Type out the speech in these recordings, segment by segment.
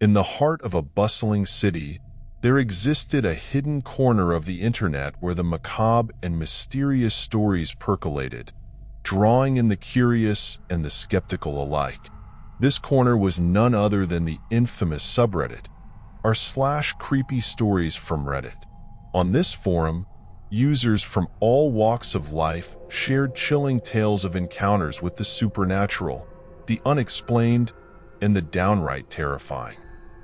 In the heart of a bustling city, there existed a hidden corner of the internet where the macabre and mysterious stories percolated, drawing in the curious and the skeptical alike. This corner was none other than the infamous subreddit, r/creepy stories from Reddit. On this forum, users from all walks of life shared chilling tales of encounters with the supernatural, the unexplained, and the downright terrifying.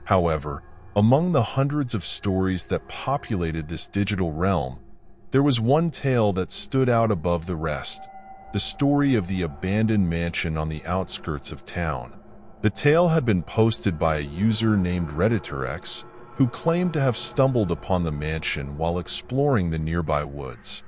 However, among the hundreds of stories that populated this digital realm, there was one tale that stood out above the rest, the story of the abandoned mansion on the outskirts of town. The tale had been posted by a user named RedditorX, who claimed to have stumbled upon the mansion while exploring the nearby woods.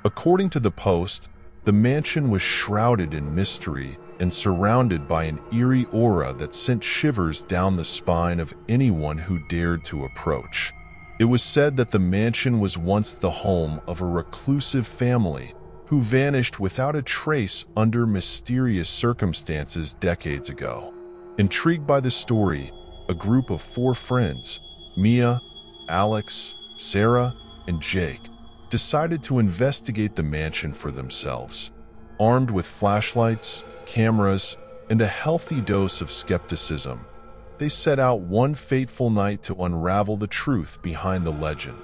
According to the post, the mansion was shrouded in mystery and surrounded by an eerie aura that sent shivers down the spine of anyone who dared to approach. It was said that the mansion was once the home of a reclusive family who vanished without a trace under mysterious circumstances decades ago. Intrigued by the story, a group of 4 friends, Mia, Alex, Sarah, and Jake, decided to investigate the mansion for themselves. Armed with flashlights, cameras, and a healthy dose of skepticism, they set out one fateful night to unravel the truth behind the legend.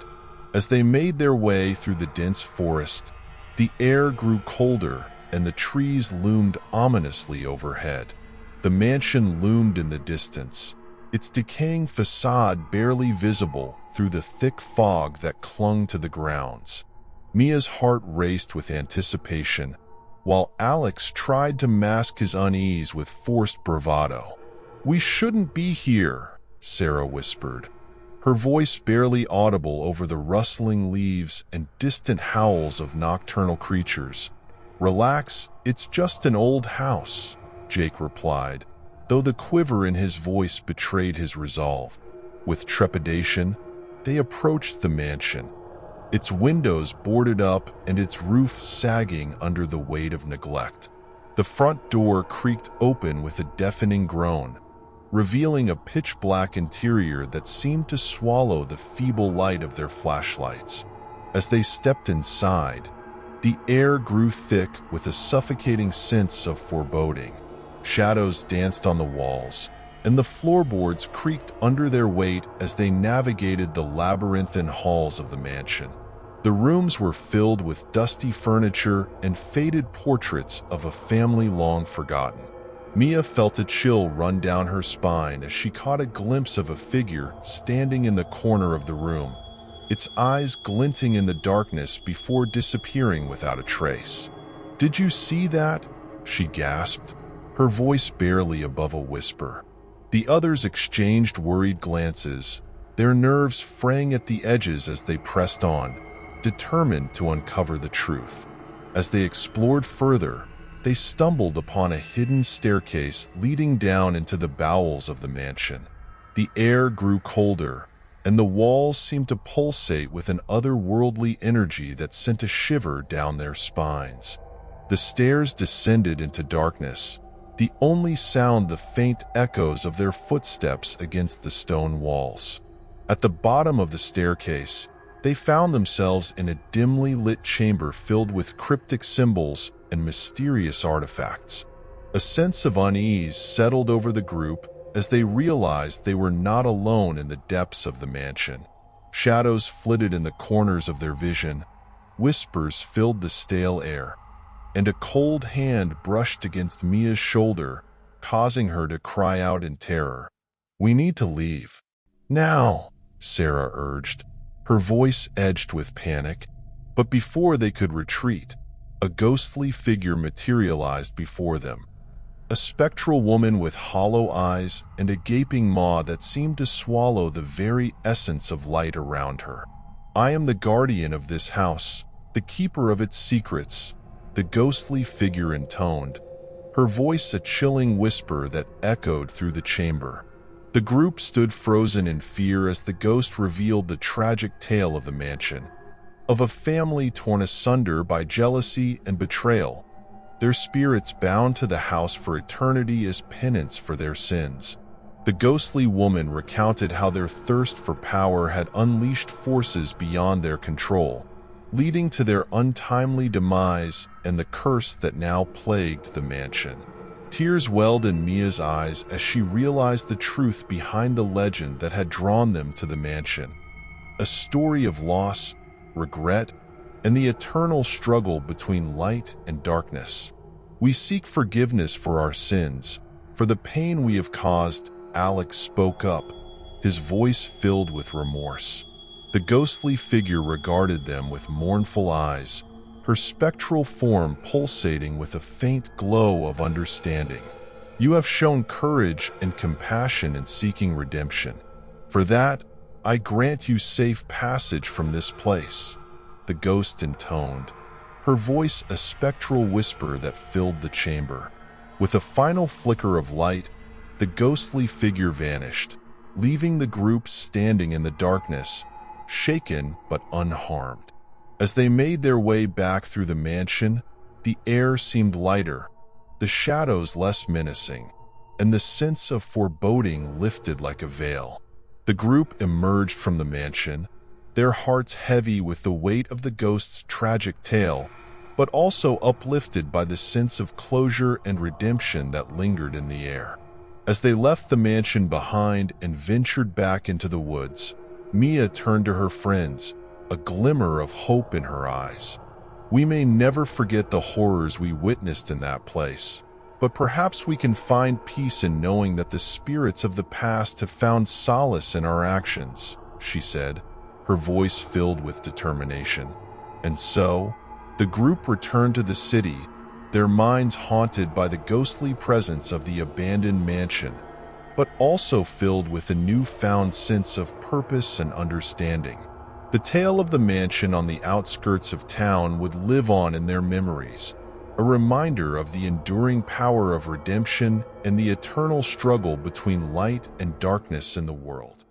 As they made their way through the dense forest, the air grew colder and the trees loomed ominously overhead. The mansion loomed in the distance, its decaying facade barely visible through the thick fog that clung to the grounds. Mia's heart raced with anticipation, while Alex tried to mask his unease with forced bravado. "We shouldn't be here," Sarah whispered, her voice barely audible over the rustling leaves and distant howls of nocturnal creatures. "Relax, it's just an old house," Jake replied, though the quiver in his voice betrayed his resolve. With trepidation, they approached the mansion, its windows boarded up and its roof sagging under the weight of neglect. The front door creaked open with a deafening groan, revealing a pitch-black interior that seemed to swallow the feeble light of their flashlights. As they stepped inside, the air grew thick with a suffocating sense of foreboding. Shadows danced on the walls, and the floorboards creaked under their weight as they navigated the labyrinthine halls of the mansion. The rooms were filled with dusty furniture and faded portraits of a family long forgotten. Mia felt a chill run down her spine as she caught a glimpse of a figure standing in the corner of the room, its eyes glinting in the darkness before disappearing without a trace. "Did you see that?" she gasped, her voice barely above a whisper. The others exchanged worried glances, their nerves fraying at the edges as they pressed on, determined to uncover the truth. As they explored further, they stumbled upon a hidden staircase leading down into the bowels of the mansion. The air grew colder, and the walls seemed to pulsate with an otherworldly energy that sent a shiver down their spines. The stairs descended into darkness, the only sound the faint echoes of their footsteps against the stone walls. At the bottom of the staircase, they found themselves in a dimly lit chamber filled with cryptic symbols and mysterious artifacts. A sense of unease settled over the group as they realized they were not alone in the depths of the mansion. Shadows flitted in the corners of their vision, whispers filled the stale air, and a cold hand brushed against Mia's shoulder, causing her to cry out in terror. "We need to leave. Now," Sarah urged, her voice edged with panic. But before they could retreat, a ghostly figure materialized before them. A spectral woman with hollow eyes and a gaping maw that seemed to swallow the very essence of light around her. "I am the guardian of this house, the keeper of its secrets," the ghostly figure intoned, her voice a chilling whisper that echoed through the chamber. The group stood frozen in fear as the ghost revealed the tragic tale of the mansion, of a family torn asunder by jealousy and betrayal, their spirits bound to the house for eternity as penance for their sins. The ghostly woman recounted how their thirst for power had unleashed forces beyond their control, leading to their untimely demise and the curse that now plagued the mansion. Tears welled in Mia's eyes as she realized the truth behind the legend that had drawn them to the mansion. A story of loss, regret, and the eternal struggle between light and darkness. "We seek forgiveness for our sins, for the pain we have caused," Alex spoke up, his voice filled with remorse. The ghostly figure regarded them with mournful eyes, her spectral form pulsating with a faint glow of understanding. "You have shown courage and compassion in seeking redemption. For that, I grant you safe passage from this place," the ghost intoned, her voice a spectral whisper that filled the chamber. With a final flicker of light, the ghostly figure vanished, leaving the group standing in the darkness, shaken but unharmed. As they made their way back through the mansion, the air seemed lighter, the shadows less menacing, and the sense of foreboding lifted like a veil. The group emerged from the mansion, their hearts heavy with the weight of the ghost's tragic tale, but also uplifted by the sense of closure and redemption that lingered in the air. As they left the mansion behind and ventured back into the woods, Mia turned to her friends, a glimmer of hope in her eyes. "We may never forget the horrors we witnessed in that place, but perhaps we can find peace in knowing that the spirits of the past have found solace in our actions," she said, her voice filled with determination. And so, the group returned to the city, their minds haunted by the ghostly presence of the abandoned mansion, but also filled with a newfound sense of purpose and understanding. The tale of the mansion on the outskirts of town would live on in their memories, a reminder of the enduring power of redemption and the eternal struggle between light and darkness in the world.